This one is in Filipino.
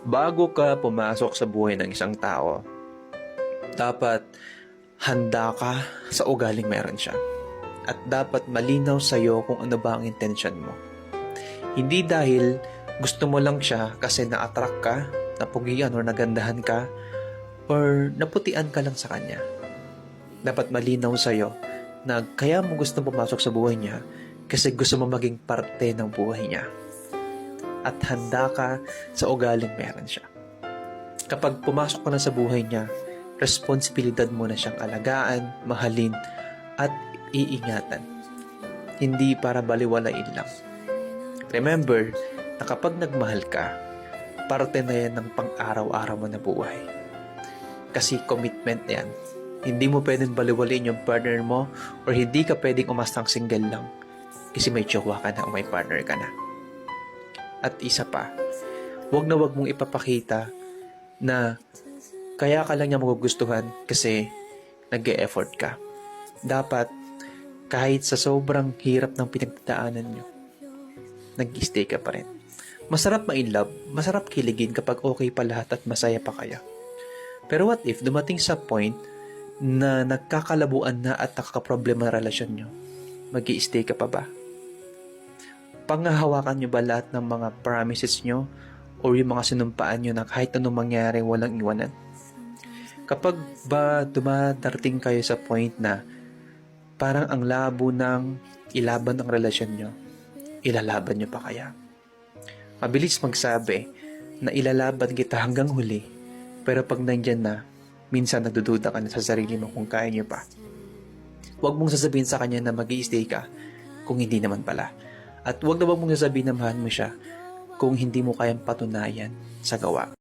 Bago ka pumasok sa buhay ng isang tao, dapat handa ka sa ugaling meron siya. At dapat malinaw sa'yo kung ano ba ang intention mo. Hindi dahil gusto mo lang siya kasi na-attract ka, napugian or nagandahan ka, or naputian ka lang sa kanya. Dapat malinaw sa'yo na kaya mo gusto pumasok sa buhay niya kasi gusto mo maging parte ng buhay niya. At handa ka sa ugaling meron siya. Kapag pumasok ka na sa buhay niya, responsibilidad mo na siyang alagaan, mahalin, at iingatan. Hindi para baliwalain lang. Remember na kapag nagmahal ka, parte na yan ng pang-araw-araw mo na buhay. Kasi commitment na yan. Hindi mo pwedeng baliwalain yung partner mo or hindi ka pwedeng umastang single lang kasi may jowa ka na o may partner ka na. At isa pa, wag na wag mong ipapakita na kaya ka lang niya magugustuhan kasi nag-e-effort ka. Dapat, kahit sa sobrang hirap ng pinagdadaanan nyo, nag-stay ka pa rin. Masarap ma-inlove, masarap kiligin kapag okay pa lahat at masaya pa kayo. Pero what if dumating sa point na nagkakalabuan na at nakakaproblema ang relasyon nyo? Mag-i-stay ka pa ba? Panghahawakan nyo ba lahat ng mga promises nyo o yung mga sinumpaan nyo na kahit anong mangyari walang iwanan? Kapag ba dumadating kayo sa point na parang ang labo ng ilaban ang relasyon nyo, ilalaban nyo pa kaya? Mabilis magsabi na ilalaban kita hanggang huli, pero pag nandyan na, minsan nagdududa ka na sa sarili mo kung kaya nyo pa. Huwag mong sasabihin sa kanya na mag-i-stay ka kung hindi naman pala. At huwag na huwag mong sasabihin na mahal mo siya kung hindi mo kayang patunayan sa gawa.